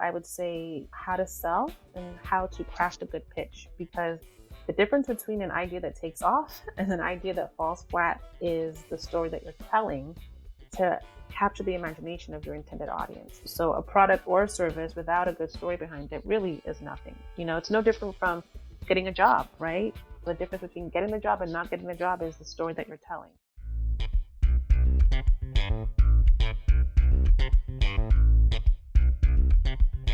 I would say how to sell and how to craft a good pitch, because the difference between an idea that takes off and an idea that falls flat is the story that you're telling to capture the imagination of your intended audience. So a product or a service without a good story behind it really is nothing. It's no different from getting a job, right? The difference between getting the job and not getting the job is the story that you're telling.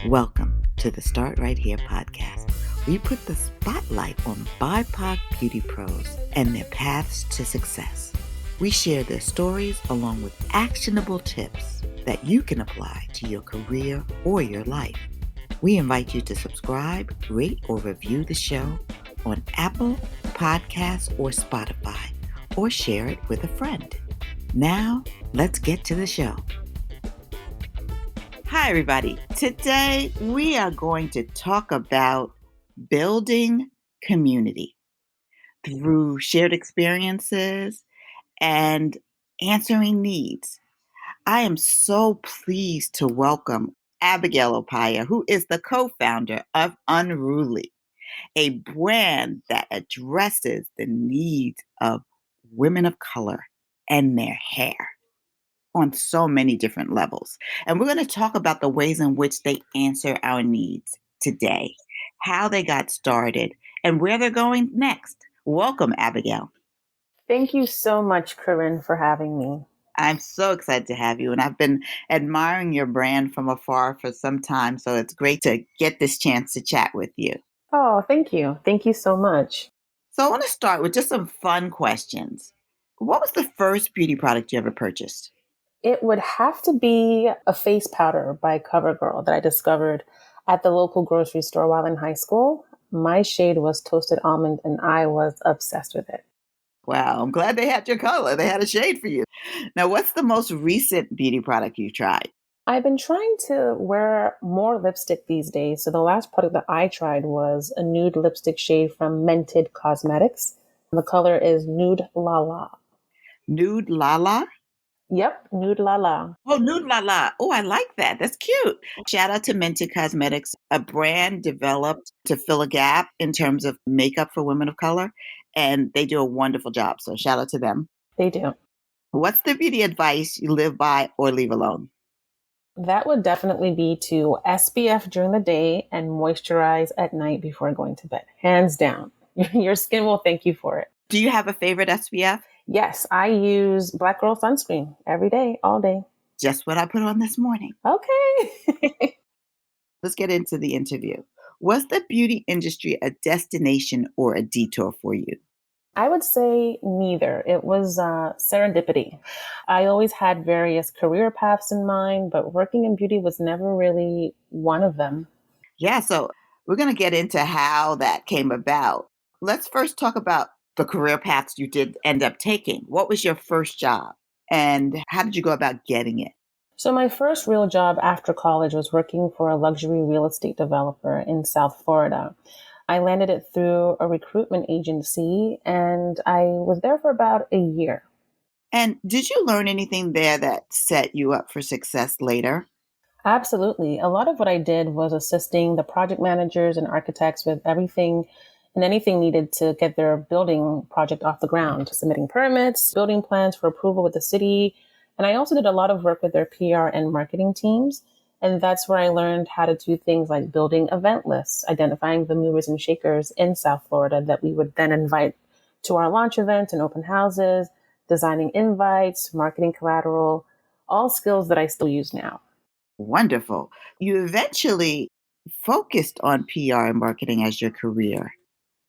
Welcome to the Start Right Here podcast. We put the spotlight on BIPOC beauty pros and their paths to success. We share their stories along with actionable tips that you can apply to your career or your life. We invite you to subscribe, rate, or review the show on Apple Podcasts or Spotify, or share it with a friend. Now, let's get to the show. Hi, everybody. Today, we are going to talk about building community through shared experiences and answering needs. I am so pleased to welcome Abigail Opiah, who is the co-founder of Unruly, a brand that addresses the needs of women of color and their hair on so many different levels. And we're going to talk about the ways in which they answer our needs today, how they got started, and where they're going next. Welcome, Abigail. Thank you so much, Corinne, for having me. I'm so excited to have you, and I've been admiring your brand from afar for some time, so it's great to get this chance to chat with you. Oh, thank you. Thank you so much. So I want to start with just some fun questions. What was the first beauty product you ever purchased? It would have to be a face powder by CoverGirl that I discovered at the local grocery store while in high school. My shade was toasted almond, and I was obsessed with it. Wow, I'm glad they had your color. They had a shade for you. Now, what's the most recent beauty product you've tried? I've been trying to wear more lipstick these days. So the last product that I tried was a nude lipstick shade from Mented Cosmetics. The color is Nude La La. Nude La La? Yep, Nude La La. Oh, Nude La La. Oh, I like that. That's cute. Shout out to Mented Cosmetics, a brand developed to fill a gap in terms of makeup for women of color. And they do a wonderful job. So shout out to them. They do. What's the beauty advice you live by or leave alone? That would definitely be to SPF during the day and moisturize at night before going to bed. Hands down. Your skin will thank you for it. Do you have a favorite SPF? Yes, I use Black Girl sunscreen every day, all day. Just what I put on this morning. Okay. Let's get into the interview. Was the beauty industry a destination or a detour for you? I would say neither. It was serendipity. I always had various career paths in mind, but working in beauty was never really one of them. Yeah, so we're going to get into how that came about. Let's first talk about the career paths you did end up taking. What was your first job and how did you go about getting it? So my first real job after college was working for a luxury real estate developer in South Florida. I landed it through a recruitment agency and I was there for about a year. And did you learn anything there that set you up for success later? Absolutely. A lot of what I did was assisting the project managers and architects with everything and anything needed to get their building project off the ground, submitting permits, building plans for approval with the city. And I also did a lot of work with their PR and marketing teams. And that's where I learned how to do things like building event lists, identifying the movers and shakers in South Florida that we would then invite to our launch events and open houses, designing invites, marketing collateral, all skills that I still use now. Wonderful. You eventually focused on PR and marketing as your career.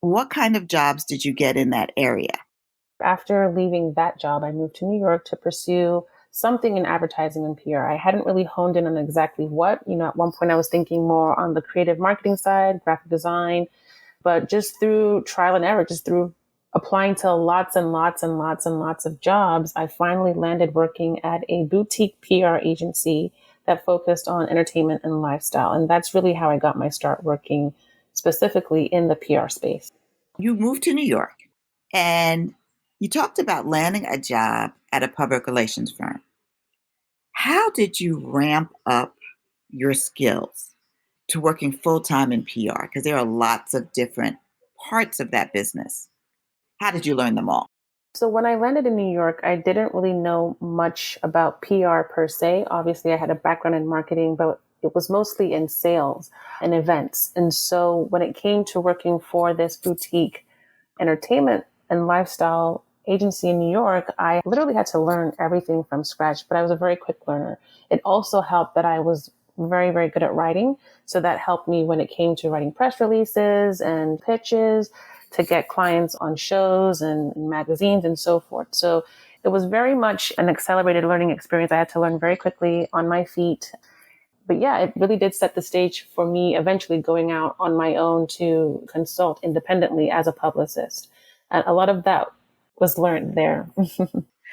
What kind of jobs did you get in that area? After leaving that job, I moved to New York to pursue something in advertising and PR. I hadn't really honed in on exactly what. At one point I was thinking more on the creative marketing side, graphic design, but just through trial and error, just through applying to lots and lots and lots and lots of jobs, I finally landed working at a boutique PR agency that focused on entertainment and lifestyle. And that's really how I got my start working specifically in the PR space. You moved to New York and you talked about landing a job at a public relations firm. How did you ramp up your skills to working full time in PR? Because there are lots of different parts of that business. How did you learn them all? So when I landed in New York, I didn't really know much about PR per se. Obviously, I had a background in marketing, but it was mostly in sales and events. And so when it came to working for this boutique entertainment and lifestyle agency in New York, I literally had to learn everything from scratch, but I was a very quick learner. It also helped that I was very, very good at writing. So that helped me when it came to writing press releases and pitches to get clients on shows and magazines and so forth. So it was very much an accelerated learning experience. I had to learn very quickly on my feet. But yeah, it really did set the stage for me eventually going out on my own to consult independently as a publicist. And a lot of that was learned there.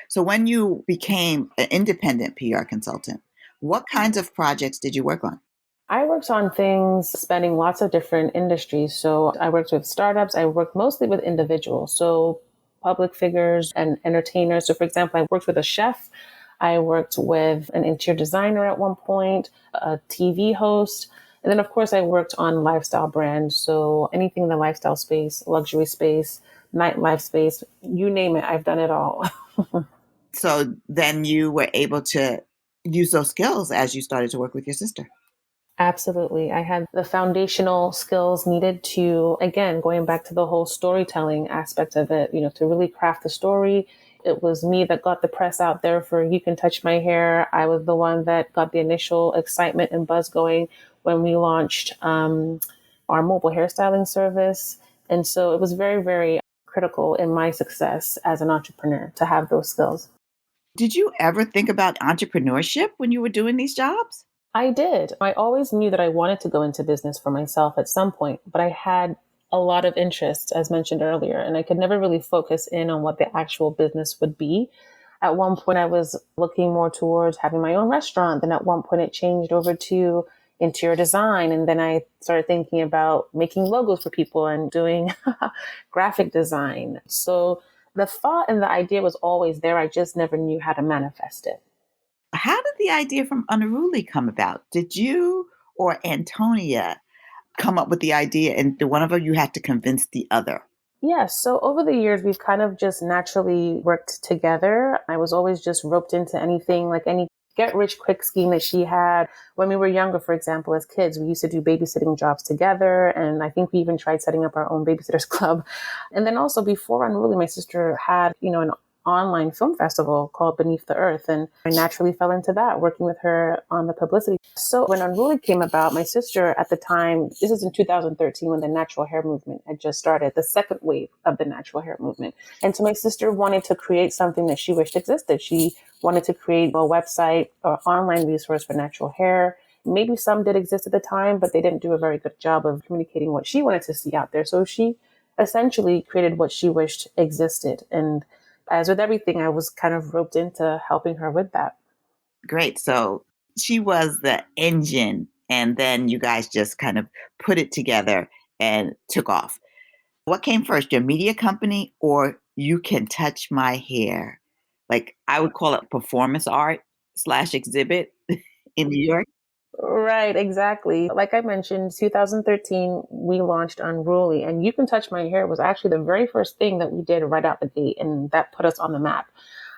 So when you became an independent PR consultant, what kinds of projects did you work on? I worked on things spanning lots of different industries. So I worked with startups. I worked mostly with individuals. So public figures and entertainers. So for example, I worked with a chef. I worked with an interior designer at one point, a TV host. And then of course I worked on lifestyle brands. So anything in the lifestyle space, luxury space, nightlife space, you name it, I've done it all. So then you were able to use those skills as you started to work with your sister. Absolutely. I had the foundational skills needed to, again, going back to the whole storytelling aspect of it, to really craft the story. It was me that got the press out there for You Can Touch My Hair. I was the one that got the initial excitement and buzz going when we launched our mobile hairstyling service. And so it was very, very critical in my success as an entrepreneur to have those skills. Did you ever think about entrepreneurship when you were doing these jobs? I did. I always knew that I wanted to go into business for myself at some point, but I had a lot of interests, as mentioned earlier, and I could never really focus in on what the actual business would be. At one point, I was looking more towards having my own restaurant. Then at one point, it changed over to interior design. And then I started thinking about making logos for people and doing graphic design. So the thought and the idea was always there. I just never knew how to manifest it. How did the idea from Unruly come about? Did you or Antonia come up with the idea and the one of you had to convince the other? Yes. So over the years, we've kind of just naturally worked together. I was always just roped into anything, like any get rich quick scheme that she had. When we were younger, for example, as kids, we used to do babysitting jobs together. And I think we even tried setting up our own babysitters club. And then also before Unruly, my sister had, an online film festival called Beneath the Earth. And I naturally fell into that, working with her on the publicity. So when Unruly came about, my sister at the time, this is in 2013 when the natural hair movement had just started, the second wave of the natural hair movement. And so my sister wanted to create something that she wished existed. She wanted to create a website or online resource for natural hair. Maybe some did exist at the time, but they didn't do a very good job of communicating what she wanted to see out there. So she essentially created what she wished existed. And as with everything, I was kind of roped into helping her with that. Great. So she was the engine, and then you guys just kind of put it together and took off. What came first, your media company or You Can Touch My Hair? Like I would call it performance art slash exhibit in New York. Right, exactly. Like I mentioned, 2013, we launched Unruly, and You Can Touch My Hair was actually the very first thing that we did right out the gate, and that put us on the map.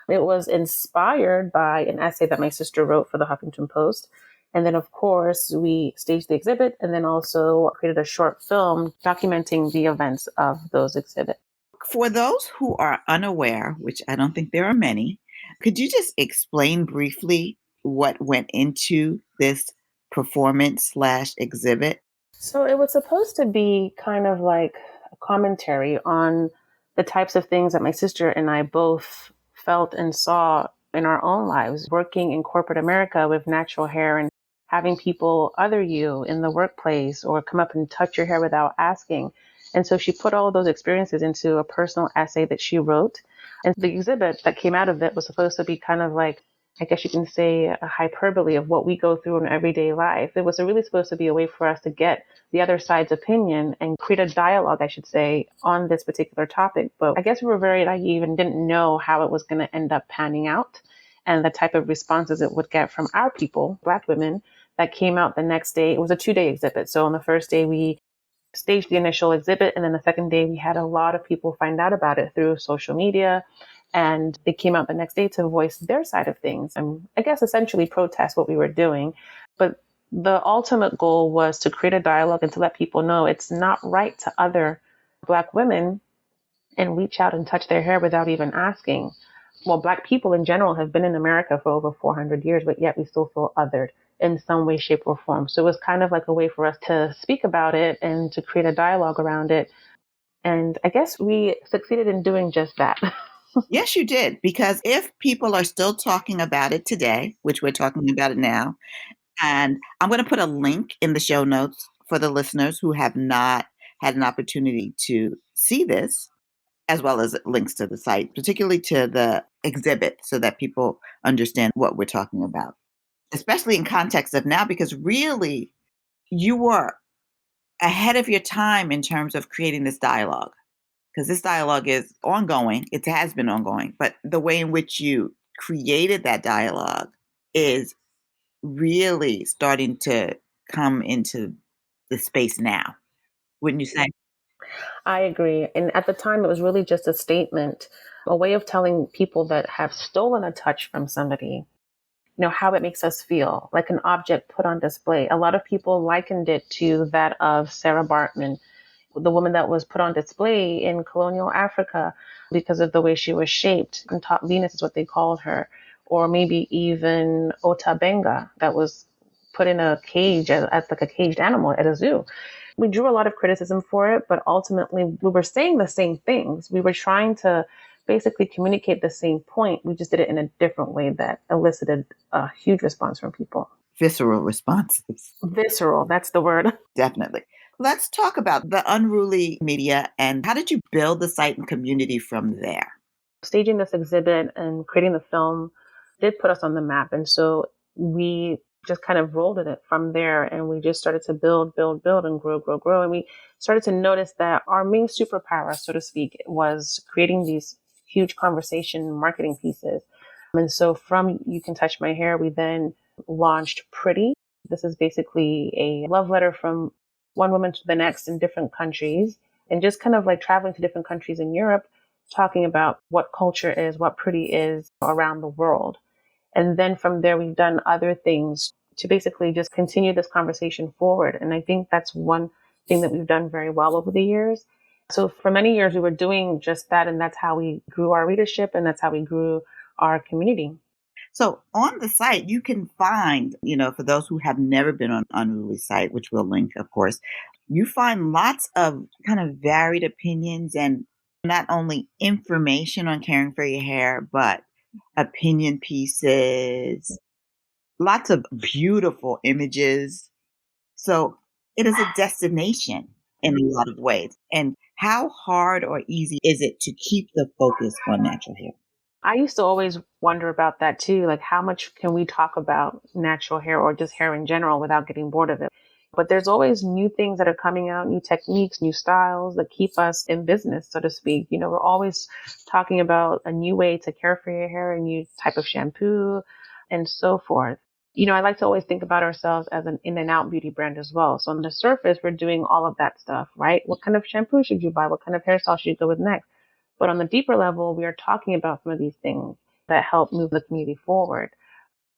It was inspired by an essay that my sister wrote for the Huffington Post. And then, of course, we staged the exhibit and then also created a short film documenting the events of those exhibits. For those who are unaware, which I don't think there are many, could you just explain briefly what went into this performance slash exhibit? So it was supposed to be kind of like a commentary on the types of things that my sister and I both felt and saw in our own lives, working in corporate America with natural hair and having people other you in the workplace or come up and touch your hair without asking. And so she put all of those experiences into a personal essay that she wrote. And the exhibit that came out of it was supposed to be kind of like, I guess you can say, a hyperbole of what we go through in everyday life. It was really supposed to be a way for us to get the other side's opinion and create a dialogue, I should say, on this particular topic. But I guess we were very naive and didn't know how it was going to end up panning out and the type of responses it would get from our people, Black women, that came out the next day. It was a 2-day exhibit. So on the first day, we staged the initial exhibit. And then the second day, we had a lot of people find out about it through social media. And they came out the next day to voice their side of things and I guess essentially protest what we were doing. But the ultimate goal was to create a dialogue and to let people know it's not right to other Black women and reach out and touch their hair without even asking. Well, Black people in general have been in America for over 400 years, but yet we still feel othered in some way, shape, or form. So it was kind of like a way for us to speak about it and to create a dialogue around it. And I guess we succeeded in doing just that. Yes, you did. Because if people are still talking about it today, which we're talking about it now, and I'm going to put a link in the show notes for the listeners who have not had an opportunity to see this, as well as links to the site, particularly to the exhibit, so that people understand what we're talking about, especially in context of now, because really you were ahead of your time in terms of creating this dialogue. Because this dialogue is ongoing, it has been ongoing, but the way in which you created that dialogue is really starting to come into the space now, wouldn't you say? I agree. And at the time, it was really just a statement, a way of telling people that have stolen a touch from somebody, how it makes us feel, like an object put on display. A lot of people likened it to that of Sarah Bartman, the woman that was put on display in colonial Africa because of the way she was shaped. And top Venus is what they called her. Or maybe even Otabenga, that was put in a cage as like a caged animal at a zoo. We drew a lot of criticism for it, but ultimately we were saying the same things. We were trying to basically communicate the same point. We just did it in a different way that elicited a huge response from people. Visceral responses. Visceral, that's the word. Definitely. Let's talk about the unruly media and how did you build the site and community from there? Staging this exhibit and creating the film did put us on the map. And so we just kind of rolled in it from there. And we just started to build, and grow. And we started to notice that our main superpower, so to speak, was creating these huge conversation marketing pieces. And so from You Can Touch My Hair, we then launched Pretty. This is basically a love letter from one woman to the next in different countries and just kind of like traveling to different countries in Europe, talking about what culture is, what pretty is around the world. And then from there, we've done other things to basically just continue this conversation forward. And I think that's one thing that we've done very well over the years. So for many years, we were doing just that. And that's how we grew our readership and that's how we grew our community. So on the site, you can find, for those who have never been on Unruly's site, which we'll link, of course, you find lots of kind of varied opinions and not only information on caring for your hair, but opinion pieces, lots of beautiful images. So it is a destination in a lot of ways. And how hard or easy is it to keep the focus on natural hair? I used to always wonder about that too. Like, how much can we talk about natural hair or just hair in general without getting bored of it? But there's always new things that are coming out, new techniques, new styles that keep us in business, so to speak. We're always talking about a new way to care for your hair, a new type of shampoo, and so forth. I like to always think about ourselves as an in and out beauty brand as well. So on the surface, we're doing all of that stuff, right? What kind of shampoo should you buy? What kind of hairstyle should you go with next? But on the deeper level, we are talking about some of these things that help move the community forward.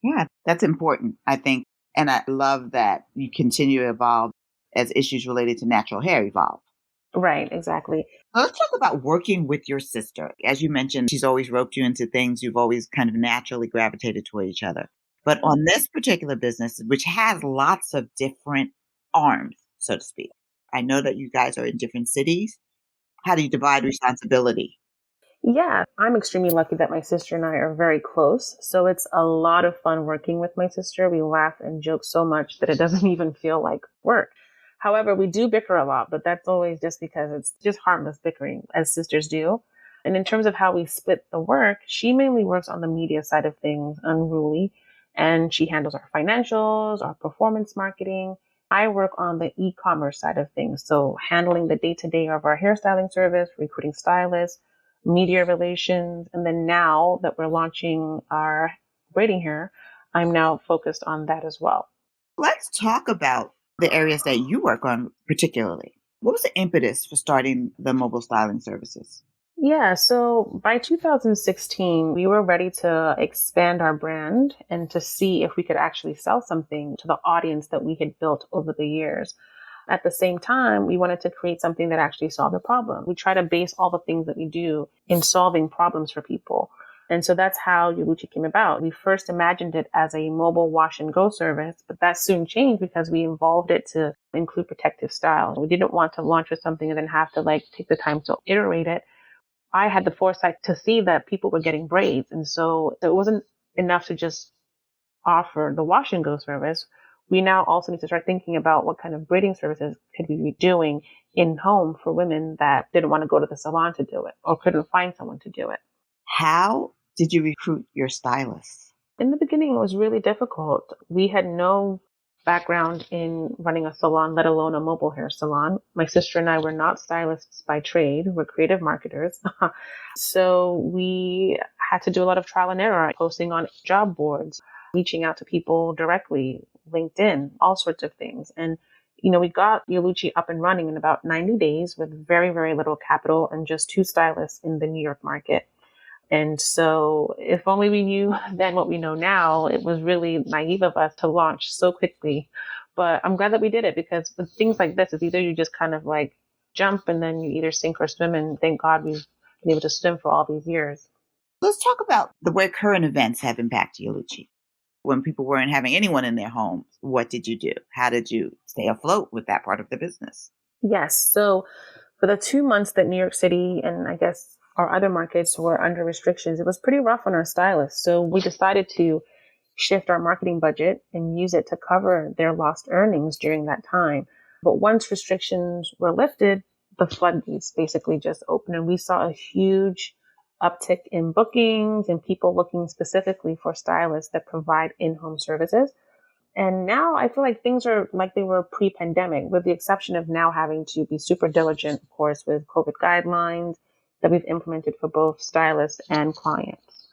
Yeah, that's important, I think. And I love that you continue to evolve as issues related to natural hair evolve. Right, exactly. Now, let's talk about working with your sister. As you mentioned, she's always roped you into things. You've always kind of naturally gravitated toward each other. But on this particular business, which has lots of different arms, so to speak, I know that you guys are in different cities. How do you divide responsibility? Yeah, I'm extremely lucky that my sister and I are very close. So it's a lot of fun working with my sister. We laugh and joke so much that it doesn't even feel like work. However, we do bicker a lot, but that's always just because it's just harmless bickering, as sisters do. And in terms of how we split the work, she mainly works on the media side of things, Unruly, and she handles our financials, our performance marketing. I work on the e-commerce side of things, so handling the day-to-day of our hairstyling service, recruiting stylists, media relations. And then now that we're launching our braiding hair, I'm now focused on that as well. Let's talk about the areas that you work on particularly. What was the impetus for starting the mobile styling services? Yeah, so by 2016, we were ready to expand our brand and to see if we could actually sell something to the audience that we had built over the years. At the same time, we wanted to create something that actually solved a problem. We try to base all the things that we do in solving problems for people. And so that's how Yuluchi came about. We first imagined it as a mobile wash and go service, but that soon changed because we involved it to include protective styles. We didn't want to launch with something and then have to take the time to iterate it. I had the foresight to see that people were getting braids. And so it wasn't enough to just offer the wash and go service. We now also need to start thinking about what kind of braiding services could we be doing in home for women that didn't want to go to the salon to do it or couldn't find someone to do it. How did you recruit your stylists? In the beginning, it was really difficult. We had no background in running a salon, let alone a mobile hair salon. My sister and I were not stylists by trade. We're creative marketers. So we had to do a lot of trial and error, posting on job boards, reaching out to people directly, LinkedIn, all sorts of things. And, we got Yolucci up and running in about 90 days with very, very little capital and just two stylists in the New York market. And so if only we knew then what we know now, it was really naive of us to launch so quickly. But I'm glad that we did it because with things like this, it's either you just kind of jump and then you either sink or swim. And thank God we've been able to swim for all these years. Let's talk about the way current events have impacted Yoluchi. When people weren't having anyone in their homes, what did you do? How did you stay afloat with that part of the business? Yes. So for the 2 months that New York City and I guess our other markets were under restrictions, it was pretty rough on our stylists. So we decided to shift our marketing budget and use it to cover their lost earnings during that time. But once restrictions were lifted, the floodgates basically just opened and we saw a huge uptick in bookings and people looking specifically for stylists that provide in-home services. And now I feel like things are like they were pre-pandemic, with the exception of now having to be super diligent, of course, with COVID guidelines that we've implemented for both stylists and clients.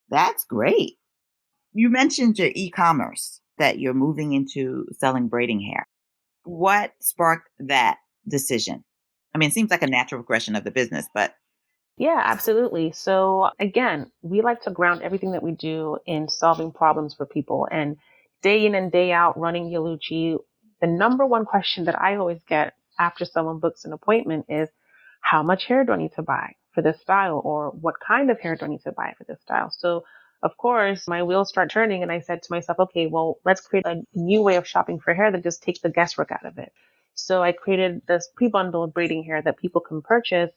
That's great. You mentioned your e-commerce, that you're moving into selling braiding hair. What sparked that decision? I mean, it seems like a natural progression of the business, but Yeah, absolutely. So again, we like to ground everything that we do in solving problems for people. And day in and day out running Yoluchi, the number one question that I always get after someone books an appointment is, how much hair do I need to buy for this style? Or what kind of hair do I need to buy for this style? So of course, my wheels start turning and I said to myself, okay, well, let's create a new way of shopping for hair that just takes the guesswork out of it. So I created this pre-bundled braiding hair that people can purchase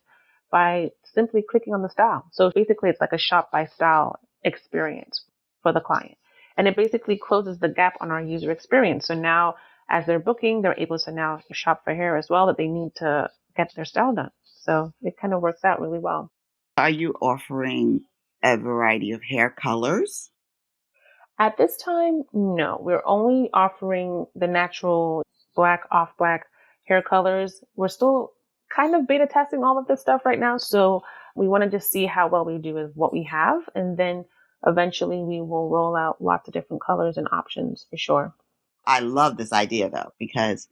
by simply clicking on the style. So basically it's like a shop by style experience for the client. And it basically closes the gap on our user experience. So now as they're booking, they're able to now shop for hair as well that they need to get their style done. So it kind of works out really well. are you offering a variety of hair colors? At this time, no, we're only offering the natural black, off black hair colors. We're still kind of beta testing all of this stuff right now. So we want to just see how well we do with what we have. And then eventually we will roll out lots of different colors and options for sure. I love this idea though, because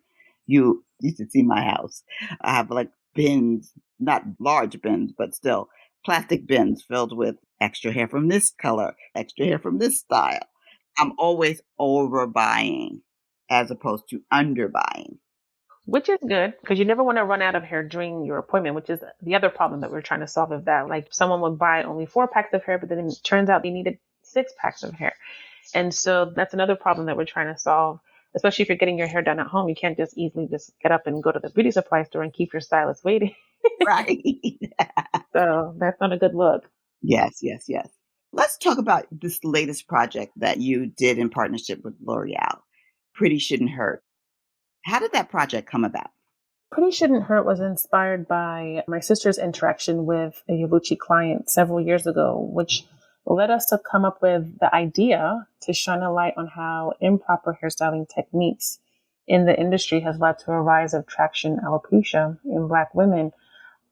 you should see my house. I have like bins, not large bins, but still plastic bins filled with extra hair from this color, extra hair from this style. I'm always overbuying as opposed to underbuying. Which is good because you never want to run out of hair during your appointment, which is the other problem that we're trying to solve of that. Like someone would buy only 4 packs of hair, but then it turns out they needed 6 packs of hair. And so that's another problem that we're trying to solve, especially if you're getting your hair done at home. You can't just easily just get up and go to the beauty supply store and keep your stylist waiting. Right. So that's not a good look. Yes, yes, yes. Let's talk about this latest project that you did in partnership with L'Oreal. Pretty Shouldn't Hurt. How did that project come about? Pretty Shouldn't Hurt was inspired by my sister's interaction with a Yavuchi client several years ago, which led us to come up with the idea to shine a light on how improper hairstyling techniques in the industry has led to a rise of traction alopecia in Black women.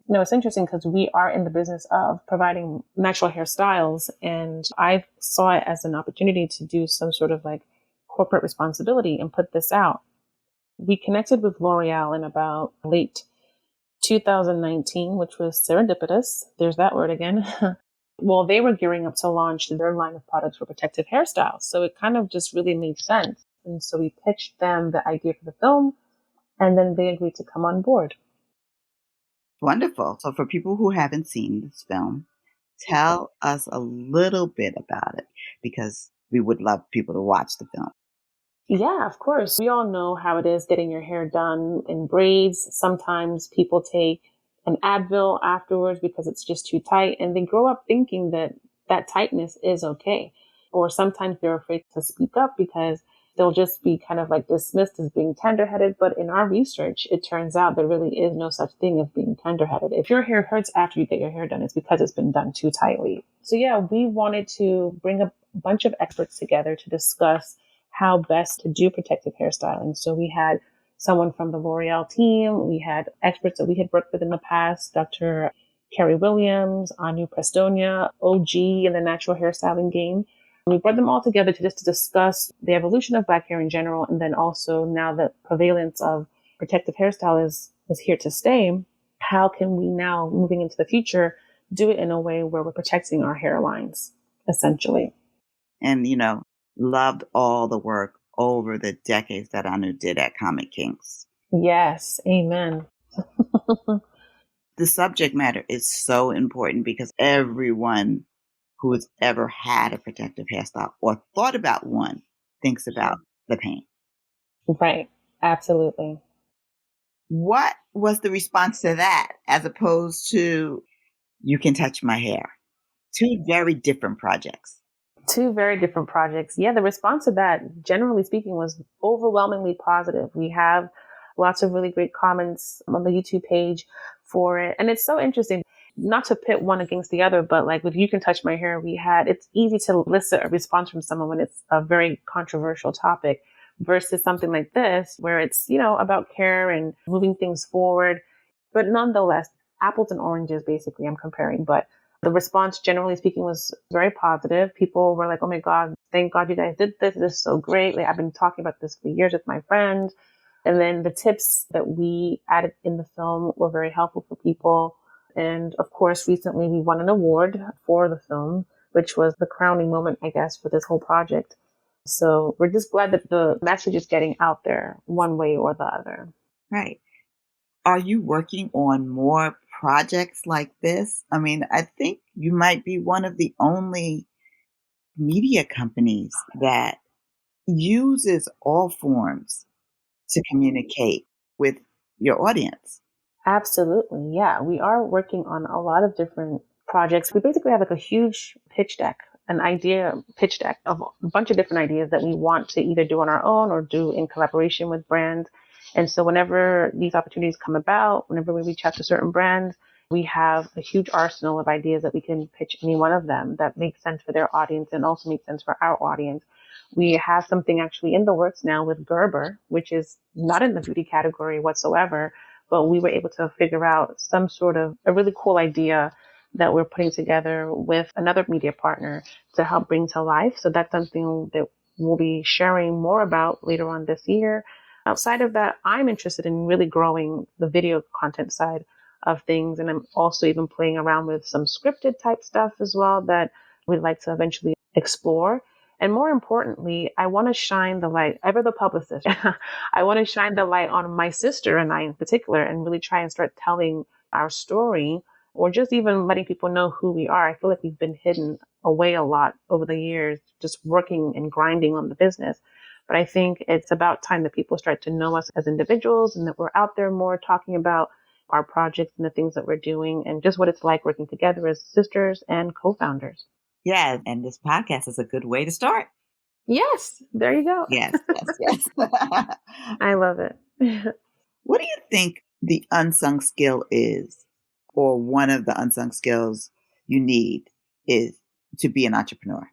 It's interesting because we are in the business of providing natural hairstyles, and I saw it as an opportunity to do some sort of corporate responsibility and put this out. We connected with L'Oreal in about late 2019, which was serendipitous. There's that word again. Well, they were gearing up to launch their line of products for protective hairstyles. So it kind of just really made sense. And so we pitched them the idea for the film, and then they agreed to come on board. Wonderful. So for people who haven't seen this film, tell us a little bit about it because we would love people to watch the film. Yeah, of course. We all know how it is getting your hair done in braids. Sometimes people take an Advil afterwards because it's just too tight, and they grow up thinking that that tightness is okay. Or sometimes they're afraid to speak up because they'll just be kind of like dismissed as being tenderheaded. But in our research, it turns out there really is no such thing as being tenderheaded. If your hair hurts after you get your hair done, it's because it's been done too tightly. So yeah, we wanted to bring a bunch of experts together to discuss how best to do protective hairstyling. So we had someone from the L'Oreal team. We had experts that we had worked with in the past, Dr. Kerry Williams, Antonia, OG in the natural hairstyling game. We brought them all together to discuss the evolution of Black hair in general, and then also now the prevalence of protective hairstyle is here to stay. How can we now, moving into the future, do it in a way where we're protecting our hairlines, essentially? And, loved all the work over the decades that Anu did at Comic Kings. Yes, amen. The subject matter is so important because everyone who has ever had a protective hairstyle or thought about one thinks about the pain. Right. Absolutely. What was the response to that as opposed to You Can Touch My Hair? Two very different projects. Two very different projects. Yeah, the response to that, generally speaking, was overwhelmingly positive. We have lots of really great comments on the YouTube page for it. And it's so interesting, not to pit one against the other, but like with You Can Touch My Hair, it's easy to elicit a response from someone when it's a very controversial topic versus something like this, where it's, about care and moving things forward. But nonetheless, apples and oranges, basically, I'm comparing. But the response, generally speaking, was very positive. People were like, oh my God, thank God you guys did this. This is so great. Like, I've been talking about this for years with my friends. And then the tips that we added in the film were very helpful for people. And of course, recently we won an award for the film, which was the crowning moment, I guess, for this whole project. So we're just glad that the message is getting out there one way or the other. Right. Are you working on more projects like this? I mean, I think you might be one of the only media companies that uses all forms to communicate with your audience. Absolutely. Yeah. We are working on a lot of different projects. We basically have like a huge pitch deck, an idea pitch deck of a bunch of different ideas that we want to either do on our own or do in collaboration with brands. And so whenever these opportunities come about, whenever we reach out to certain brands, we have a huge arsenal of ideas that we can pitch any one of them that makes sense for their audience and also makes sense for our audience. We have something actually in the works now with Gerber, which is not in the beauty category whatsoever, but we were able to figure out some sort of a really cool idea that we're putting together with another media partner to help bring to life. So that's something that we'll be sharing more about later on this year. Outside of that, I'm interested in really growing the video content side of things. And I'm also even playing around with some scripted type stuff as well that we'd like to eventually explore. And more importantly, I want to shine the light, ever the publicist, I want to shine the light on my sister and I in particular and really try and start telling our story or just even letting people know who we are. I feel like we've been hidden away a lot over the years, just working and grinding on the business. But I think it's about time that people start to know us as individuals and that we're out there more talking about our projects and the things that we're doing and just what it's like working together as sisters and co-founders. Yeah, and this podcast is a good way to start. Yes, there you go. Yes. I love it. What do you think the unsung skill is, or one of the unsung skills you need is to be an entrepreneur?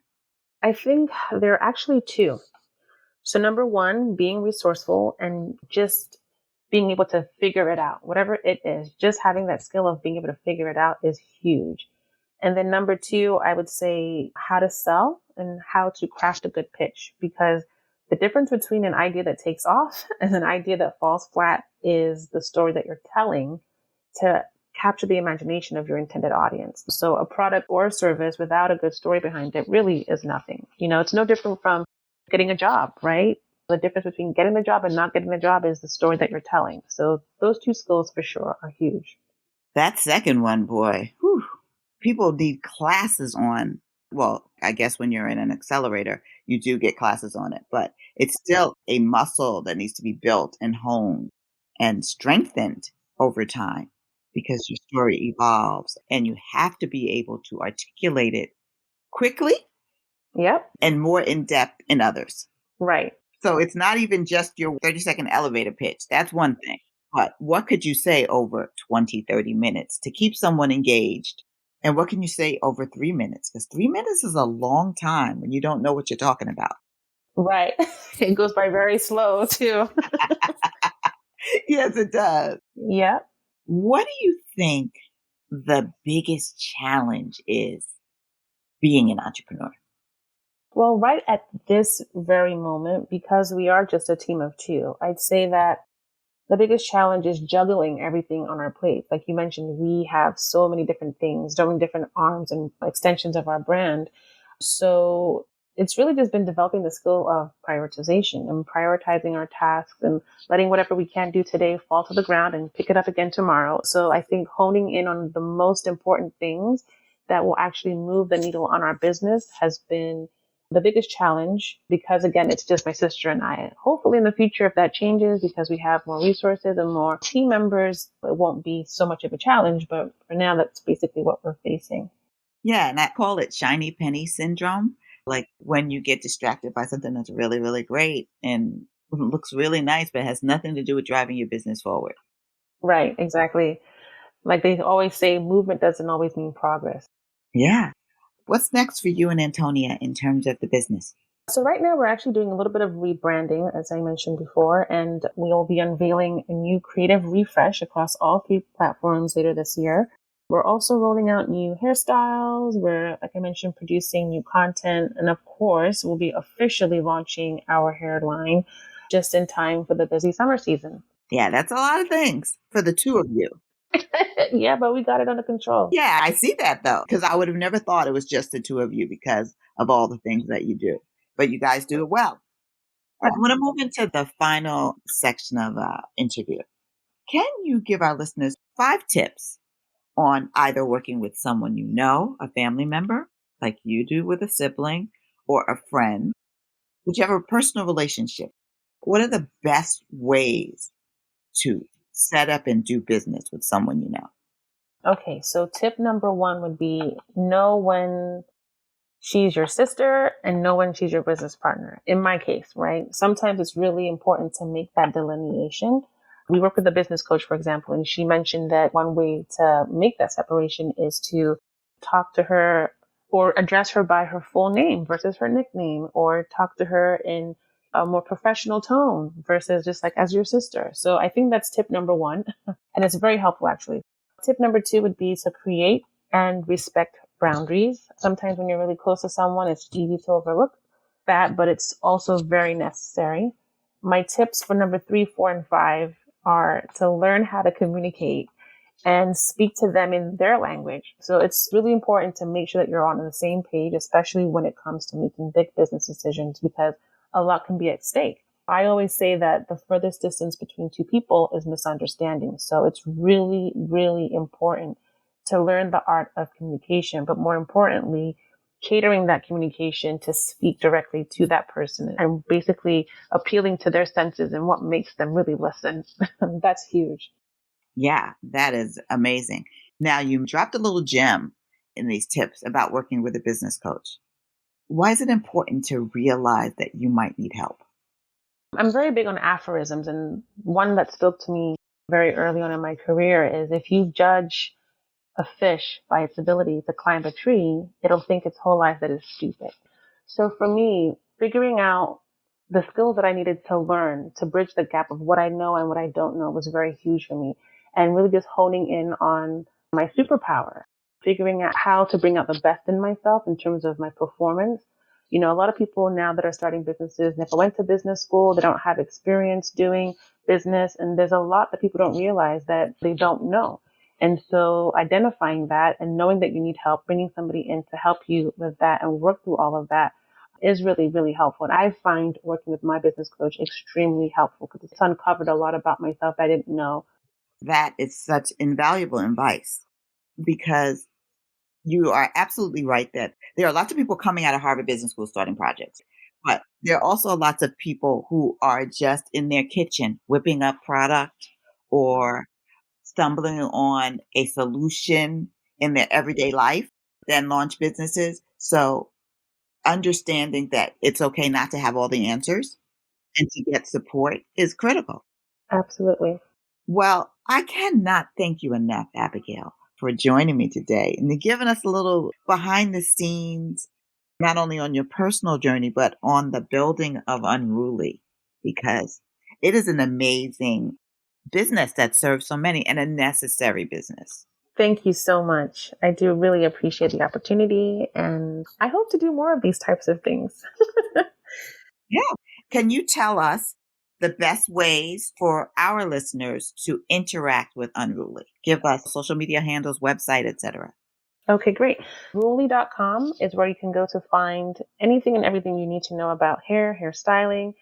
I think there are actually two. So number one, being resourceful and just being able to figure it out, whatever it is, just having that skill of being able to figure it out is huge. And then number two, I would say how to sell and how to craft a good pitch, because The difference between an idea that takes off and an idea that falls flat is the story that you're telling to capture the imagination of your intended audience. So a product or a service without a good story behind it really is nothing. It's no different from getting a job, right? The difference between getting the job and not getting the job is the story that you're telling. So those two skills for sure are huge. That second one, boy, whew, people need classes on. Well, I guess when you're in an accelerator, you do get classes on it, but it's still a muscle that needs to be built and honed and strengthened over time because your story evolves and you have to be able to articulate it quickly Yep. and more in depth in others. Right. So it's not even just your 30-second elevator pitch. That's one thing. But what could you say over 20, 30 minutes to keep someone engaged? And what can you say over 3 minutes? Because 3 minutes is a long time when you don't know what you're talking about. Right. It goes by very slow too. Yes, it does. Yep. What do you think the biggest challenge is being an entrepreneur? Well, right at this very moment, because we are just a team of two, I'd say that the biggest challenge is juggling everything on our plate. Like you mentioned, we have so many different things, so many different arms and extensions of our brand. So it's really just been developing the skill of prioritization and prioritizing our tasks and letting whatever we can't do today fall to the ground and pick it up again tomorrow. So I think honing in on the most important things that will actually move the needle on our business has been the biggest challenge because again, it's just my sister and I. Hopefully in the future, if that changes because we have more resources and more team members, it won't be so much of a challenge. But for now, that's basically what we're facing. Yeah, and I call it shiny penny syndrome. Like when you get distracted by something that's really, really great and looks really nice, but has nothing to do with driving your business forward. Right, exactly. Like they always say, movement doesn't always mean progress. Yeah. What's next for you and Antonia in terms of the business? So right now we're actually doing a little bit of rebranding, as I mentioned before, and we'll be unveiling a new creative refresh across all three platforms later this year. We're also rolling out new hairstyles. We're, like I mentioned, producing new content. And of course, we'll be officially launching our hairline just in time for the busy summer season. Yeah, that's a lot of things for the two of you. Yeah, but we got it under control. Yeah, I see that though, because I would have never thought it was just the two of you because of all the things that you do. But you guys do it well. All right, I want to move into the final section of our interview. Can you give our listeners 5 tips on either working with someone you know, a family member, like you do with a sibling, or a friend, whichever personal relationship? What are the best ways to set up and do business with someone you know? Okay, so tip number one would be know when she's your sister and know when she's your business partner. In my case, right? Sometimes it's really important to make that delineation. We work with a business coach, for example, and she mentioned that one way to make that separation is to talk to her or address her by her full name versus her nickname, or talk to her in a more professional tone versus just like as your sister. So I think that's tip number one. And it's very helpful actually. Tip number two would be to create and respect boundaries. Sometimes when you're really close to someone, it's easy to overlook that, but it's also very necessary. My tips for number 3, 4, and 5 are to learn how to communicate and speak to them in their language. So it's really important to make sure that you're on the same page, especially when it comes to making big business decisions, because a lot can be at stake. I always say that the furthest distance between two people is misunderstanding. So it's really, really important to learn the art of communication, but more importantly, catering that communication to speak directly to that person and basically appealing to their senses and what makes them really listen. That's huge. Yeah, that is amazing. Now, you dropped a little gem in these tips about working with a business coach. Why is it important to realize that you might need help? I'm very big on aphorisms, and one that spoke to me very early on in my career is if you judge a fish by its ability to climb a tree, it'll think its whole life that it's stupid. So for me, figuring out the skills that I needed to learn to bridge the gap of what I know and what I don't know was very huge for me. And really just honing in on my superpower, figuring out how to bring out the best in myself in terms of my performance. A lot of people now that are starting businesses never went to business school. They don't have experience doing business. And there's a lot that people don't realize that they don't know. And so identifying that and knowing that you need help, bringing somebody in to help you with that and work through all of that is really, really helpful. And I find working with my business coach extremely helpful because it's uncovered a lot about myself I didn't know. That is such invaluable advice because you are absolutely right that there are lots of people coming out of Harvard Business School starting projects, but there are also lots of people who are just in their kitchen whipping up product or stumbling on a solution in their everyday life, then launch businesses. So understanding that it's okay not to have all the answers and to get support is critical. Absolutely. Well, I cannot thank you enough, Abigail, for joining me today and giving us a little behind the scenes, not only on your personal journey, but on the building of Unruly, because it is an amazing business that serves so many and a necessary business. Thank you so much. I do really appreciate the opportunity, and I hope to do more of these types of things. Yeah. Can you tell us the best ways for our listeners to interact with Unruly? Give us social media handles, website, etc. Okay, great. Ruly.com is where you can go to find anything and everything you need to know about hairstyling.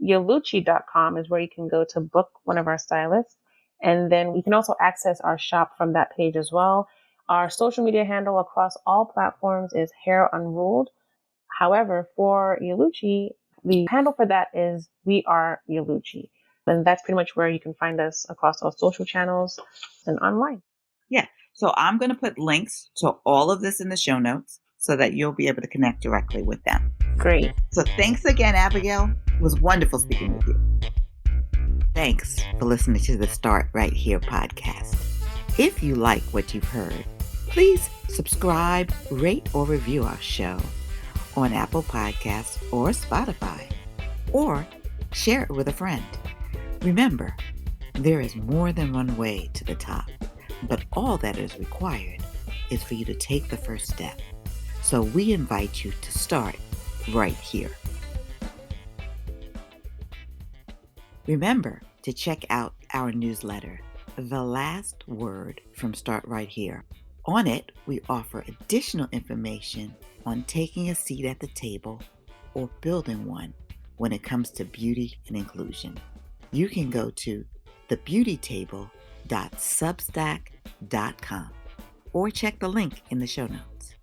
Yolucci.com is where you can go to book one of our stylists. And then you can also access our shop from that page as well. Our social media handle across all platforms is Hair Unruled. However, for Yolucci, the handle for that is We Are Yolucci. And that's pretty much where you can find us across all social channels and online. Yeah. So I'm going to put links to all of this in the show notes so that you'll be able to connect directly with them. Great. So thanks again, Abigail. It was wonderful speaking with you. Thanks for listening to the Start Right Here podcast. If you like what you've heard, please subscribe, rate, or review our show on Apple Podcasts or Spotify, or share it with a friend. Remember, there is more than one way to the top, but all that is required is for you to take the first step. So we invite you to start right here. Remember to check out our newsletter, The Last Word from Start Right Here. On it, we offer additional information on taking a seat at the table or building one when it comes to beauty and inclusion. You can go to thebeautytable.substack.com or check the link in the show notes.